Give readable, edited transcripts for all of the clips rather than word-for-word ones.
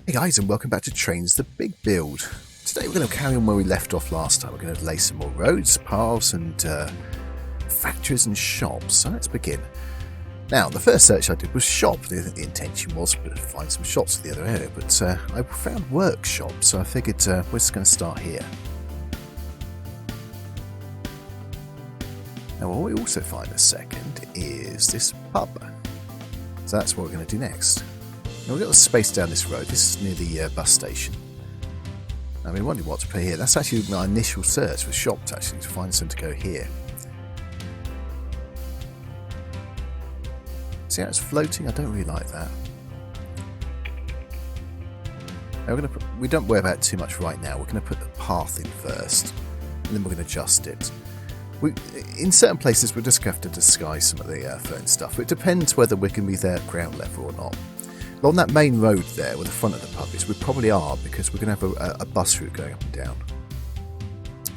Hey guys, and welcome back to Trainz the Big Build. Today we're going to carry on where we left off last time. We're going to lay some more roads, paths and factories and shops. So let's begin. Now, the first search I did was shop. The intention was to find some shops for the other area, but I found workshops, so I figured we're just going to start here. Now, what we also find in a second is this pub. So that's what we're going to do next. Now we've got the space down this road. This is near the bus station. I've been wondering what to put here. That's actually my initial search for shops, actually, to find some to go here. See how it's floating? I don't really like that. Now we don't worry about it too much right now. We're going to put the path in first, and then we're going to adjust it. In certain places, we'll just have to disguise some of the phone stuff. It depends whether we can be there at ground level or not. Along that main road there, where the front of the pub is, we probably are, because we're going to have a bus route going up and down.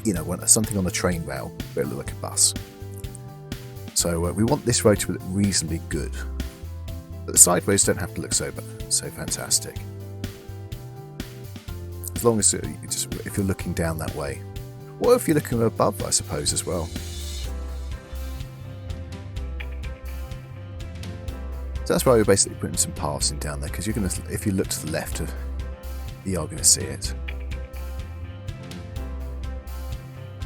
You know, something on the train rail, but it'll look like a bus. So we want this road to look reasonably good. But the side roads don't have to look so fantastic. As long as if you're looking down that way. Or if you're looking above, I suppose, as well. So that's why we're basically putting some paths in down there, because you're going to, if you look to the left, you are going to see it.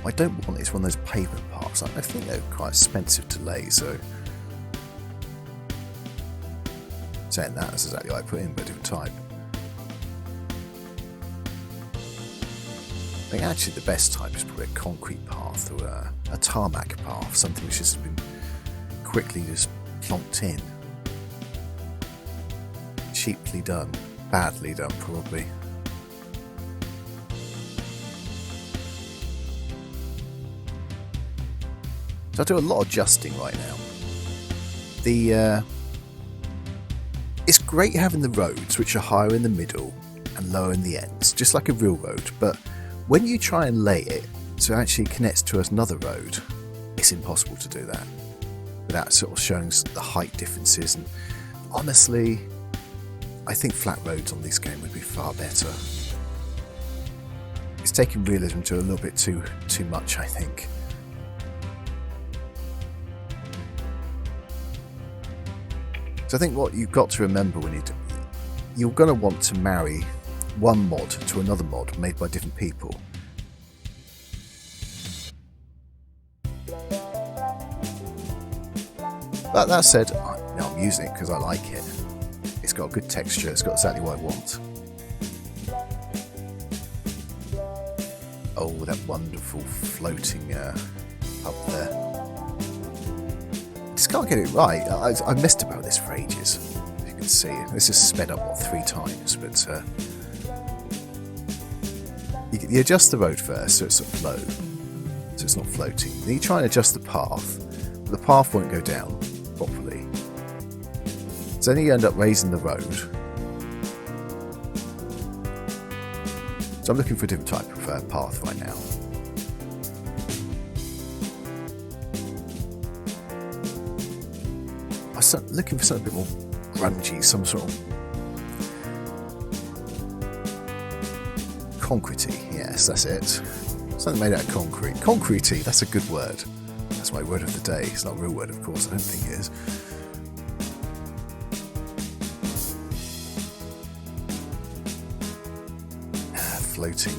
What I don't want is one of those pavement paths. I think they're quite expensive to lay, so saying that, that's exactly what I put in, but a different type. I think actually the best type is probably a concrete path or a tarmac path, something which has been quickly just plonked in. Cheaply done, badly done probably. So I do a lot of adjusting right now. It's great having the roads which are higher in the middle and lower in the ends, just like a real road, but when you try and lay it so it actually connects to another road, it's impossible to do that without sort of showing the height differences. And honestly, I think flat roads on this game would be far better. It's taking realism to a little bit too much, I think. So I think what you've got to remember when you're going to want to marry one mod to another mod made by different people. But that said, I'm using it because I like it. It's got a good texture, it's got exactly what I want. Oh, that wonderful floating up there. Just can't get it right. I messed about this for ages. As you can see, this is sped up 3 times, but you adjust the road first so it's sort of low, so it's not floating. Then you try and adjust the path, but the path won't go down properly. So then you end up raising the road. So I'm looking for a different type of path right now. I'm looking for something a bit more grungy, some sort of concretey. Yes, that's it. Something made out of concrete. Concretey, that's a good word. That's my word of the day. It's not a real word, of course. I don't think it is. Floating.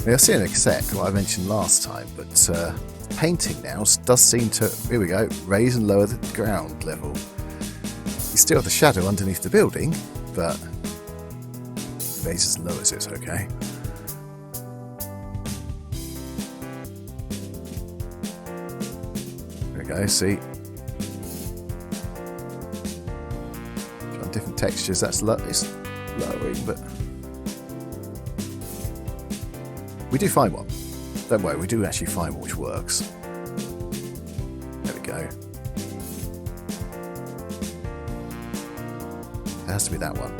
I'll see in a sec what I mentioned last time, but painting now does seem to, here we go, raise and lower the ground level. You still have the shadow underneath the building, but it raises and lowers it, it's okay. There we go, see. Trying different textures, it's lowering, but we do find one. Don't worry, we do actually find one which works. There we go. It has to be that one.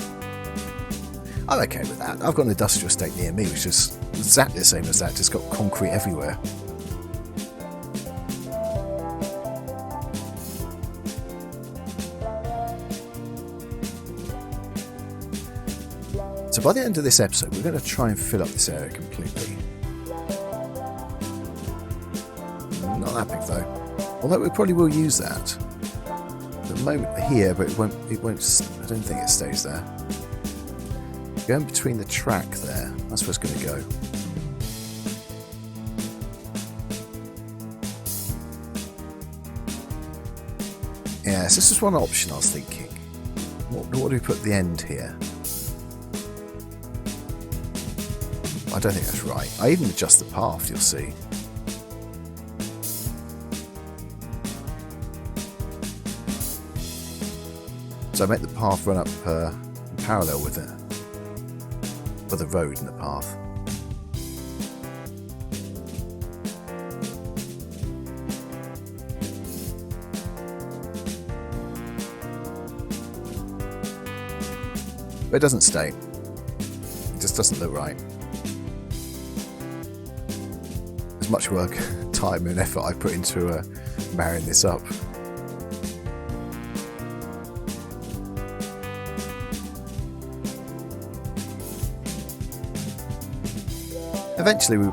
I'm okay with that. I've got an industrial estate near me which is exactly the same as that, just got concrete everywhere. So by the end of this episode, we're going to try and fill up this area completely. Not that big though. Although we probably will use that. At the moment here, but it won't, I don't think it stays there. Going between the track there, that's where it's going to go. Yes, this is one option I was thinking. What do we put at the end here? I don't think that's right. I even adjust the path, you'll see. So I make the path run up in parallel with it. With the road and the path. But it doesn't stay. It just doesn't look right. As much work, time and effort I put into marrying this up. Eventually,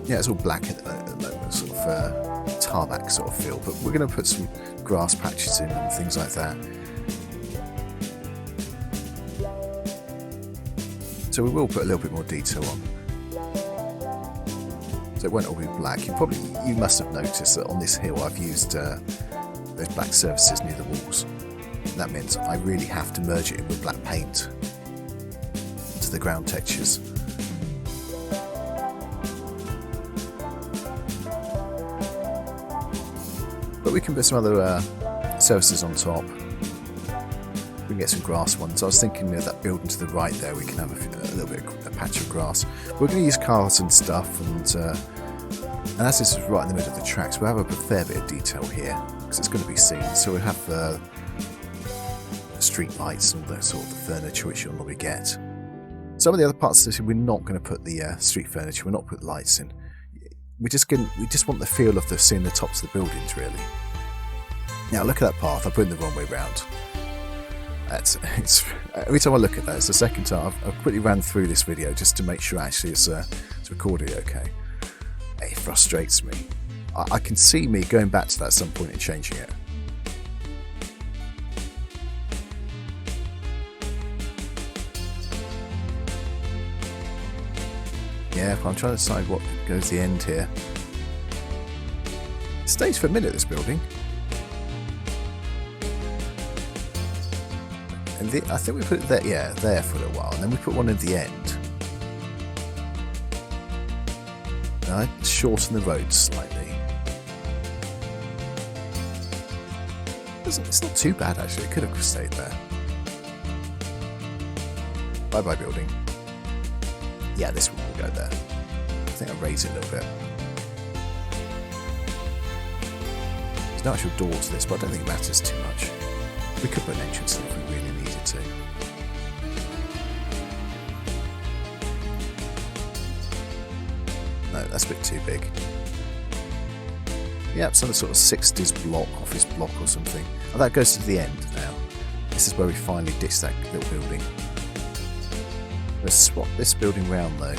it's all black at the moment, sort of tarmac sort of feel, but we're going to put some grass patches in and things like that. So we will put a little bit more detail on. So it won't all be black. You must have noticed that on this hill I've used those black surfaces near the walls. And that means I really have to merge it in with black paint to the ground textures. But we can put some other surfaces on top. We can get some grass ones. I was thinking that building to the right there, we can have a little bit of a patch of grass. We're going to use cars and stuff, and as this is right in the middle of the tracks, we'll have a fair bit of detail here because it's going to be seen. So we'll have street lights and all that sort of furniture which you'll normally get. Some of the other parts of this, we're not going to put the street furniture. We're not put lights in. We just want the feel of seeing the tops of the buildings, really. Now look at that path. I put it the wrong way round. Every time I look at that, it's the second time I've quickly ran through this video just to make sure actually it's recorded okay. It frustrates me. I can see me going back to that at some point and changing it. Yeah, I'm trying to decide what goes to the end here. It stays for a minute, this building. And I think we put it there for a little while, and then we put one at the end. And I shorten the road slightly. It's not too bad actually, it could have stayed there. Bye bye building. Yeah, this one will go there. I think I'll raise it a little bit. There's no actual door to this, but I don't think it matters too much. We could put an entrance in if we really needed to. No, that's a bit too big. Yep, some sort of 60s block, office block or something. Oh, that goes to the end now. This is where we finally ditch that little building. Let's swap this building round though.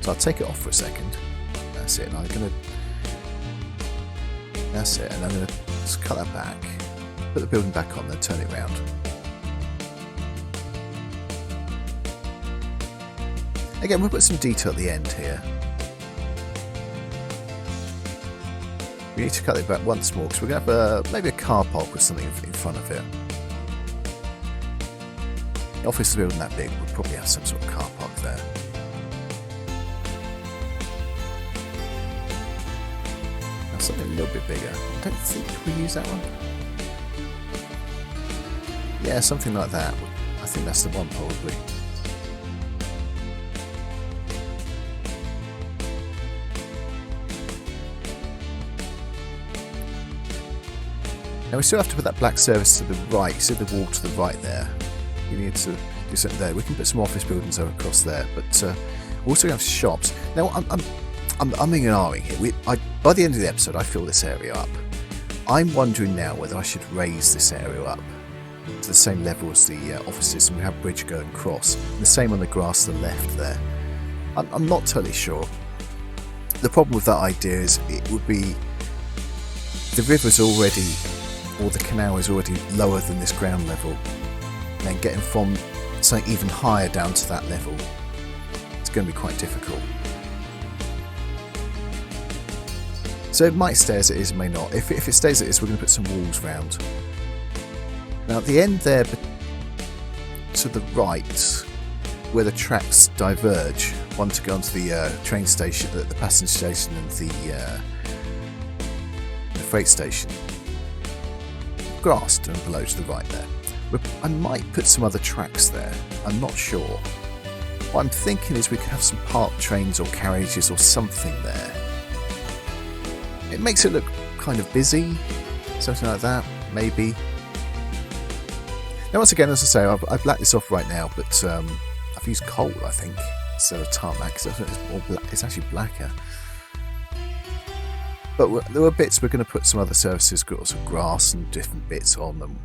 So I'll take it off for a second. That's it. And I'm gonna. That's it. And I'm gonna just cut that back. Put the building back on, then turn it round. Again, we'll put some detail at the end here. We need to cut it back once more because we're gonna have maybe a car park with something in front of it. The office building that big would probably have some sort of car park there. Now something a little bit bigger. I don't think we use that one. Yeah, something like that. I think that's the one probably. Now we still have to put that black surface to the right. You see the wall to the right there. We need to do something there. We can put some office buildings across there, but we also have shops. Now I'm umming and ahhing here. By the end of the episode, I fill this area up. I'm wondering now whether I should raise this area up to the same level as the offices, and we have a bridge going across. And the same on the grass to the left there. I'm not totally sure. The problem with that idea is it would be the river's already, or the canal is already lower than this ground level, and then getting from something even higher down to that level, it's going to be quite difficult. So it might stay as it is, it may not. If it stays as it is, we're going to put some walls round. Now at the end there, to the right, where the tracks diverge, one to go onto the train station, the passenger station, and the freight station, grass down below to the right there. I might put some other tracks there, I'm not sure. What I'm thinking is we could have some parked trains or carriages or something there. It makes it look kind of busy, something like that, maybe. Now once again, as I say, I've blacked this off right now, but I've used coal, I think, instead of tarmac, because it's actually blacker. But there were bits we're going to put some other surfaces, got some grass and different bits on them.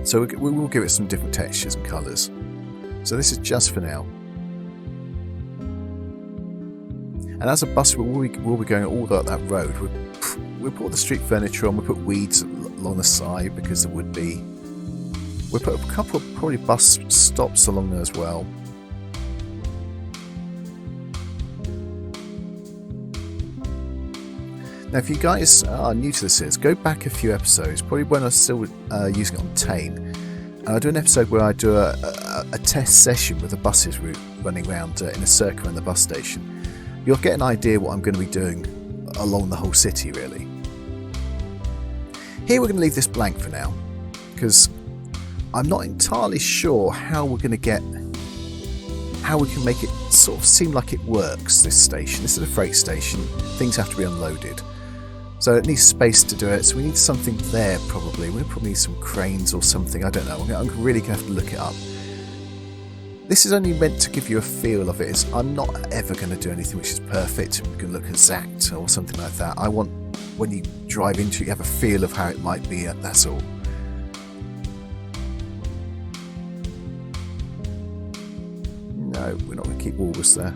So we will give it some different textures and colours. So this is just for now. And as a bus, we'll be going all that road. We'll put the street furniture on, we'll put weeds along the side because there would be. We'll put a couple of probably bus stops along there as well. Now if you guys are new to the series, go back a few episodes, probably when I was still using it on Tane. And I do an episode where I do a test session with the buses running around in a circle around the bus station. You'll get an idea what I'm going to be doing along the whole city, really. Here we're going to leave this blank for now, because I'm not entirely sure how we can make it sort of seem like it works, this station. This is a freight station, things have to be unloaded. So it needs space to do it, so we need something there probably. We'll probably need some cranes or something, I don't know. I'm really going to have to look it up. This is only meant to give you a feel of it. I'm not ever going to do anything which is perfect and can look exact or something like that. I want, when you drive into it, you have a feel of how it might be, that's all. No, we're not going to keep walls there.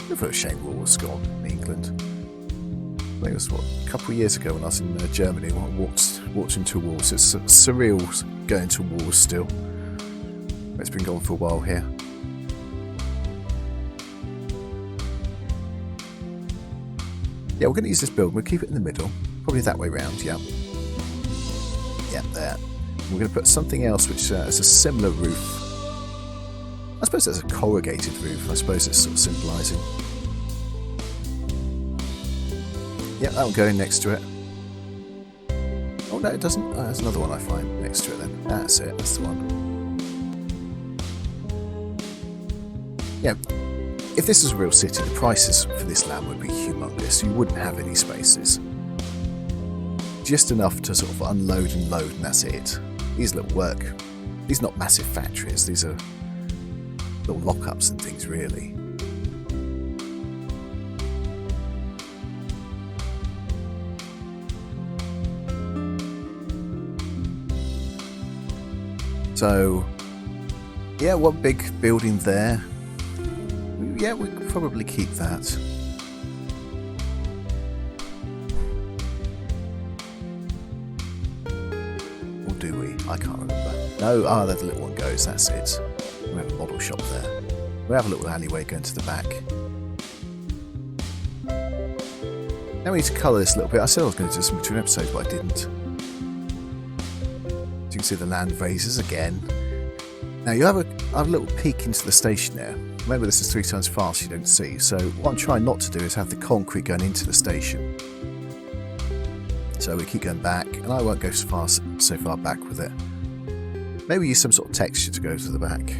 I'm for a shame Woolworth's gone in England. I think it was a couple of years ago when I was in Germany. I walked into walls. It's surreal going to walls still. It's been gone for a while here. Yeah, we're going to use this building. We'll keep it in the middle, probably that way round. Yeah, there. We're going to put something else which has a similar roof. I suppose that's a corrugated roof. I suppose it's sort of symbolising. Yeah, that one going next to it. Oh no, it doesn't. Oh, there's another one I find next to it then. That's it, that's the one. Yeah, if this was a real city, the prices for this land would be humongous. You wouldn't have any spaces. Just enough to sort of unload and load, and that's it. These little work. These are not massive factories, these are little lockups and things, really. So, yeah, one big building there. Yeah, we could probably keep that. Or do we? I can't remember. No, there the little one goes, that's it. We have a model shop there. We have a little alleyway going to the back. Now we need to colour this a little bit. I said I was going to do some between episodes, but I didn't. You can see the land raises again. Now you have a little peek into the station there. Remember, this is 3 times fast, you don't see. So what I'm trying not to do is have the concrete going into the station. So we keep going back, and I won't go so far back with it. Maybe use some sort of texture to go to the back.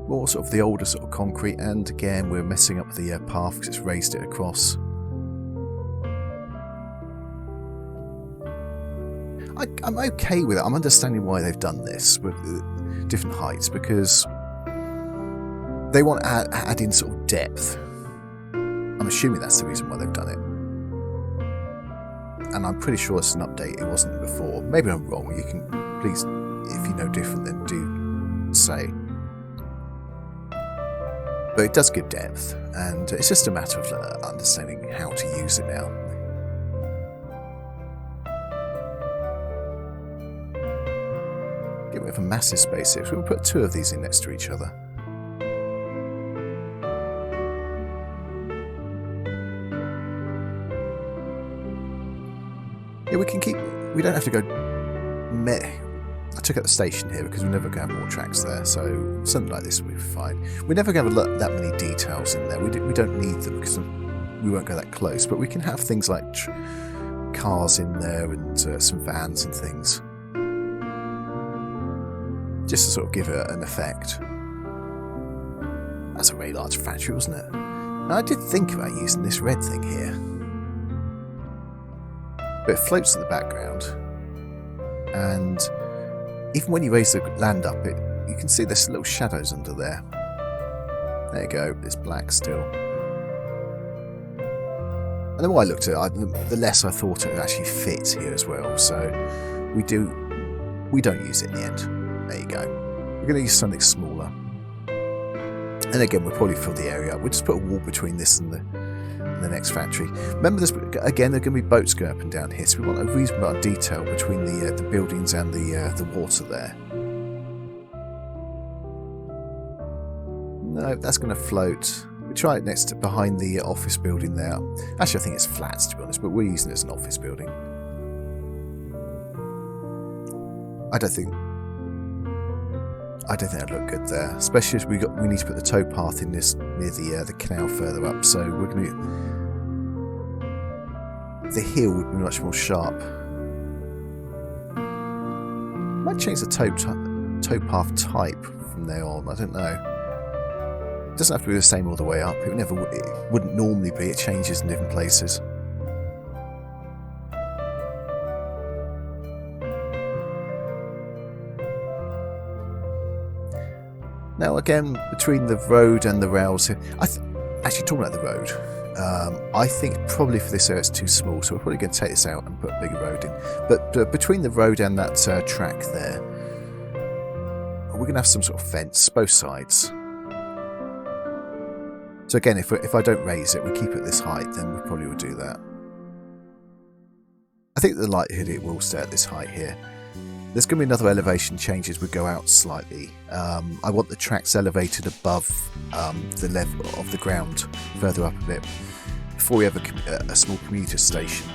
More sort of the older sort of concrete, and again we're messing up the path because it's raised it across. I'm okay with it. I'm understanding why they've done this with different heights, because they want to add in sort of depth. I'm assuming that's the reason why they've done it. And I'm pretty sure it's an update. It wasn't before. Maybe I'm wrong. You can, please, if you know different, then do say. But it does give depth, and it's just a matter of understanding how to use it now. Get rid of a massive space here, so we'll put 2 of these in next to each other. Yeah, we can keep... We don't have to go... I took out the station here because we're never going to have more tracks there, so something like this will be fine. We're never going to have that many details in there. We don't need them because we won't go that close, but we can have things like cars in there and some vans and things. Just to sort of give it an effect. That's a very large factory, wasn't it? Now, I did think about using this red thing here. But it floats in the background. And even when you raise the land up, you can see there's little shadows under there. There you go, it's black still. And the more I looked at it, the less I thought it would actually fit here as well. So we don't use it in the end. There you go. We're going to use something smaller. And again, we'll probably fill the area up. We'll just put a wall between this and the next factory. Remember this, again, there are going to be boats going up and down here, so we want a reasonable amount of detail between the buildings and the water there. No, that's going to float. We try it behind the office building there. Actually, I think it's flats, to be honest, but we're using it as an office building. I don't think that'd look good there, especially as we need to put the towpath in this near the canal further up. So we're going to the hill would be much more sharp. Might change the towpath type from there on. I don't know. It doesn't have to be the same all the way up. It wouldn't normally be. It changes in different places. Now again, between the road and the rails here, actually talking about the road, I think probably for this area it's too small, so we're probably going to take this out and put a bigger road in. But between the road and that track there, we're going to have some sort of fence, both sides. So again, if I don't raise it, we keep it this height, then we probably will do that. I think the likelihood it will stay at this height here. There's going to be another elevation change as we go out slightly. I want the tracks elevated above the level of the ground, further up a bit, before we have a small commuter station.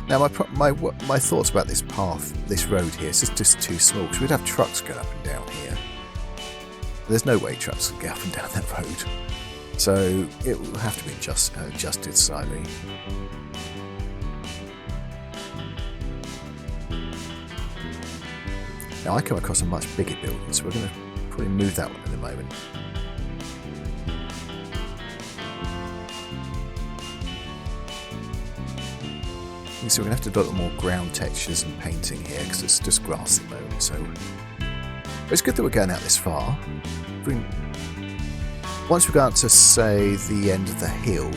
Now, my thoughts about this path, this road here, is just too small, because we'd have trucks going up and down here. There's no way trucks can get up and down that road, so it will have to be adjusted slightly. Now I come across a much bigger building, so we're going to probably move that one in a moment. So we're going to have to do a lot more ground textures and painting here, because it's just grass at the moment. So but it's good that we're going out this far. Once we go out to, say, the end of the hill,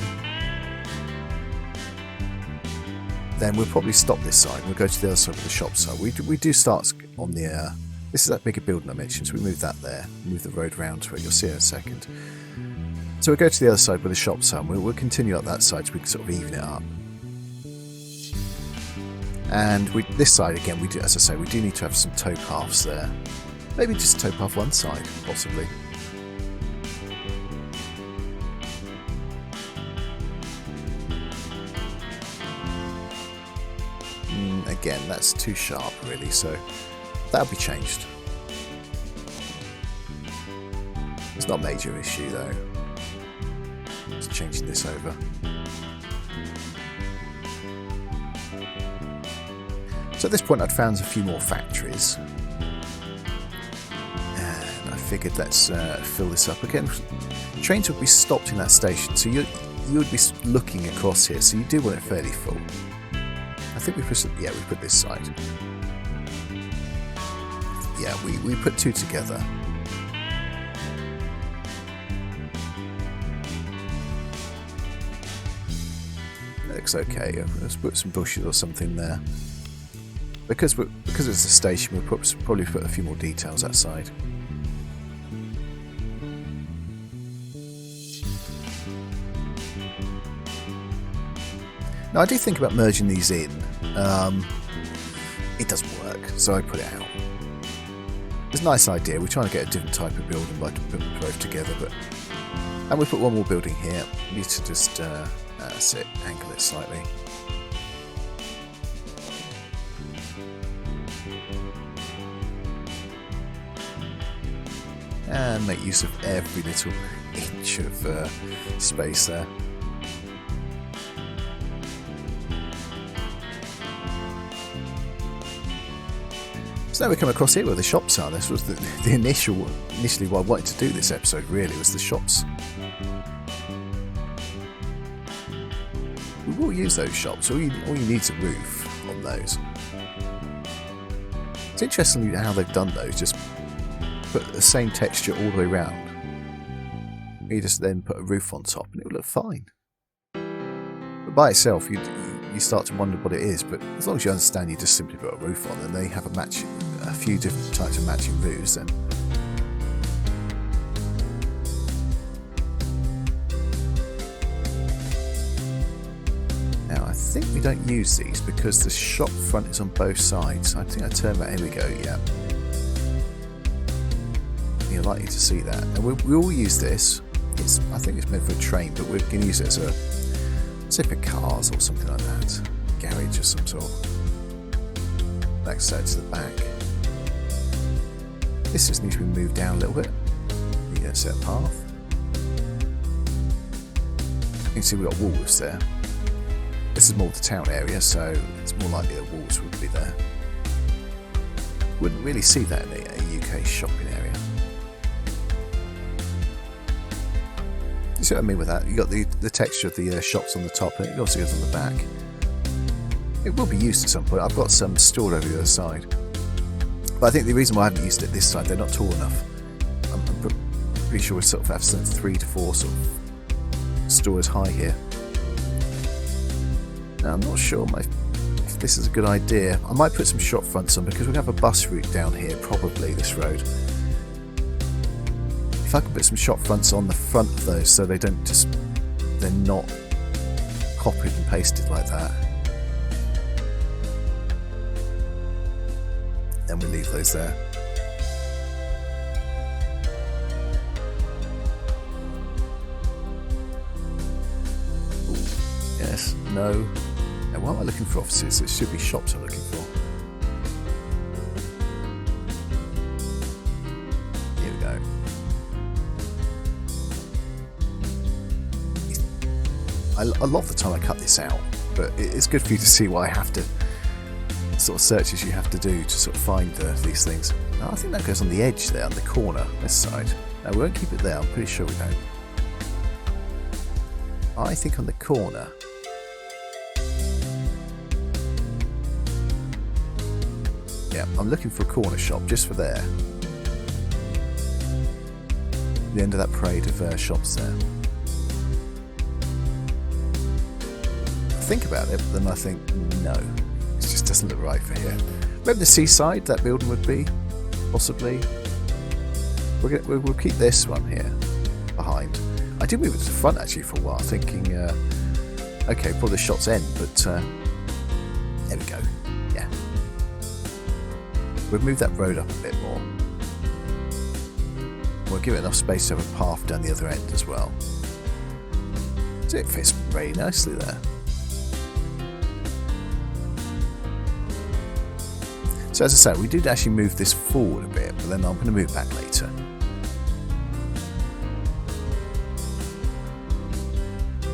then we'll probably stop this side and we'll go to the other side of the shop side. We do start on the... this is that bigger building I mentioned, so we move that there, move the road round to it, you'll see in a second. So we'll go to the other side where the shops are, and we'll continue up that side so we can sort of even it up. And this side, again, we do, as I say, we do need to have some towpaths there. Maybe just towpath one side, possibly. Again, that's too sharp, really, so that'll be changed. It's not a major issue, though. Just changing this over. So at this point, I'd found a few more factories. And I figured let's fill this up again. Trains would be stopped in that station, so you would be looking across here, so you do want it fairly full. I think we put, yeah, we put this side. Yeah, we put two together. That looks okay. Let's put some bushes or something there. Because it's a station, we'll probably put a few more details outside. Now I do think about merging these in. It doesn't work, so I put it out. It's a nice idea. We're trying to get a different type of building by putting them both together, and we put one more building here. We need to just that's it, angle it slightly. And make use of every little inch of space there. So now we come across here where the shops are. This was initially why I wanted to do this episode, really, was the shops. We will use those shops. All you need is a roof on those. It's interesting how they've done those, just put the same texture all the way around. You just then put a roof on top and it will look fine. But by itself, you start to wonder what it is, but as long as you understand you just simply put a roof on and they have a few different types of matching roofs, then now I think we don't use these because the shop front is on both sides. I think I turned that. Here we go. Yeah, you're likely to see that, and we all use this. I think it's meant for a train, but we're going to use it as a, say, for cars or something like that, garage or some sort. Back side to the back. This just needs to be moved down a little bit. You get a set path. You can see we've got walls there. This is more of the town area, so it's more likely that walls would be there. Wouldn't really see that in a UK shopping area. You see what I mean with that? You got the texture of the shops on the top, and it also goes on the back. It will be used at some point. I've got some stored over the other side. But I think the reason why I haven't used it this side, they're not tall enough. I'm pretty sure we sort of have some 3 to 4 sort of stores high here. Now I'm not sure if this is a good idea. I might put some shop fronts on because we have a bus route down here, probably this road. If I can put some shop fronts on the front of those so they're not copied and pasted like that. Then we leave those there. Ooh, yes, no. Now, what am I looking for? Offices? It should be shops I'm looking for. Here we go. A lot of the time I cut this out, but it's good for you to see what I have to sort of searches you have to do to sort of find these things. Now, I think that goes on the edge there, on the corner, this side. No, we won't keep it there, I'm pretty sure we don't. I think on the corner. Yeah, I'm looking for a corner shop just for there. The end of that parade of shops there. I think about it, but then I think, no. It just doesn't look right for here. Maybe the seaside, that building would be, possibly. We'll keep this one here, behind. I did move it to the front actually for a while, thinking, okay, probably the shop's end, but there we go, yeah. We'll move that road up a bit more. We'll give it enough space to have a path down the other end as well. So it fits very nicely there. So as I say, we did actually move this forward a bit, but then I'm going to move back later.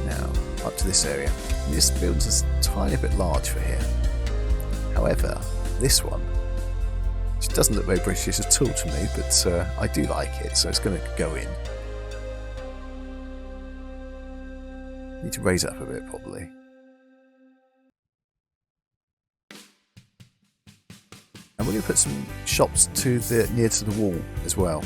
Now, up to this area. This building's a tiny bit large for here. However, this one, which doesn't look very British at all to me, but I do like it, so it's going to go in. Need to raise it up a bit, probably. And we're going to put some shops near to the wall as well.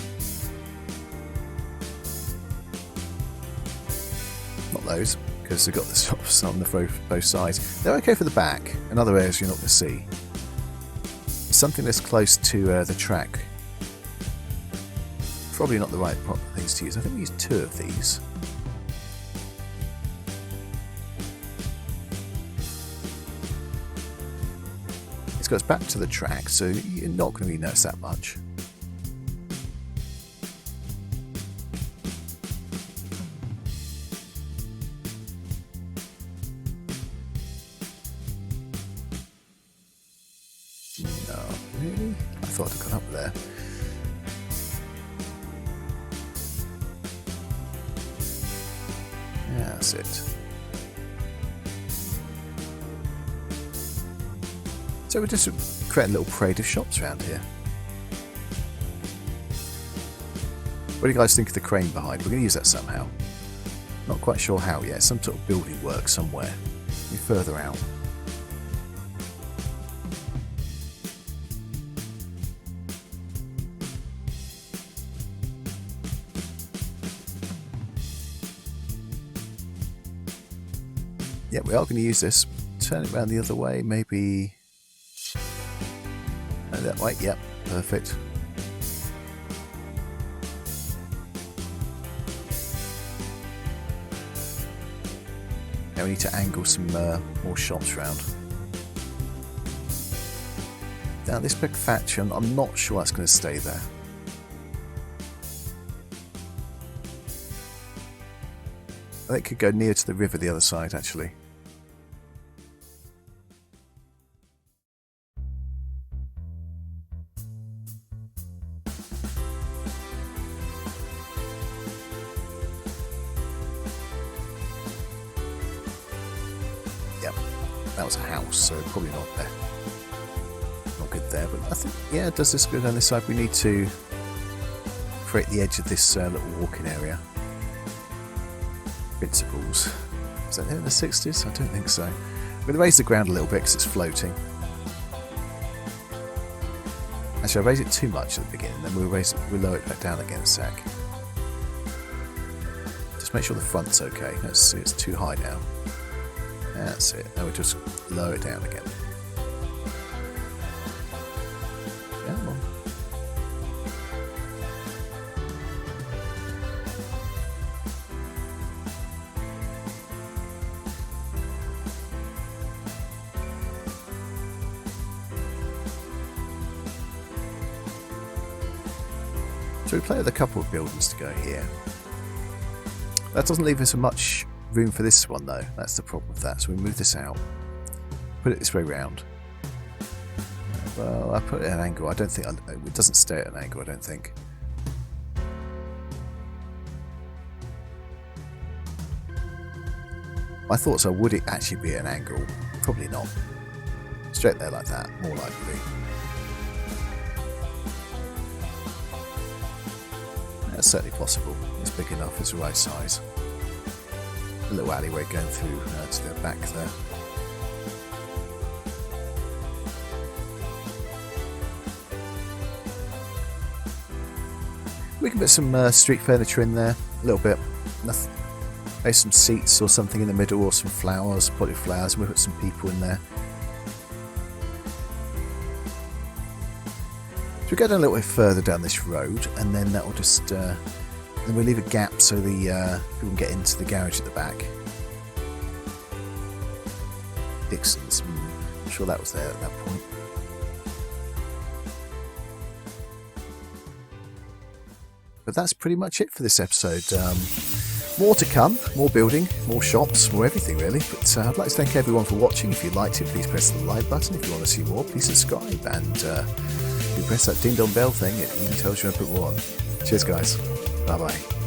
Not those, because they've got the shops on both sides. They're okay for the back, and other areas you're not going to see. Something that's close to the track. Probably not the right things to use. I think we use 2 of these. It's got us back to the track, so you're not going to notice that much. No, really? I thought I'd gone up there. Yeah, that's it. So we're just creating a little parade of shops around here. What do you guys think of the crane behind? We're going to use that somehow. Not quite sure how yet. Some sort of building work somewhere. Maybe further out. Yeah, we are going to use this. Turn it around the other way, maybe... that way, yep, perfect. Now we need to angle some more shops round. Now this big thatch, I'm not sure that's going to stay there. I think it could go near to the river the other side, actually. Yep, that was a house, so probably not there. Not good there, but I think, yeah, it does this good on this side. We need to create the edge of this little walking area. Principles. Is that there in the 60s? I don't think so. We're going to raise the ground a little bit because it's floating. Actually, I raise it too much at the beginning, then we'll lower it back down again in a sec. Just make sure the front's okay. Let's see, it's too high now. That's it. Now we just lower it down again. Come on. So we play with a couple of buildings to go here. That doesn't leave us much room for this one though. That's the problem with that. So we move this out, put it this way round. Well, I put it at an angle. I don't think it doesn't stay at an angle. I don't think. My thoughts are, would it actually be at an angle? Probably not. Straight there like that, more likely. That's certainly possible. It's big enough. It's the right size. A little alleyway going through to the back there. We can put some street furniture in there, a little bit. Nothing. Maybe some seats or something in the middle, or some flowers, potted flowers, and we'll put some people in there. So we go down a little bit further down this road, and then that will just. Then we'll leave a gap so the people can get into the garage at the back. Dixon's. I'm sure that was there at that point. But that's pretty much it for this episode. More to come, more building, more shops, more everything really. But I'd like to thank everyone for watching. If you liked it, please press the like button. If you want to see more, please subscribe. And if you press that ding dong bell thing, it even tells you when I put more on. Cheers guys. Bye bye.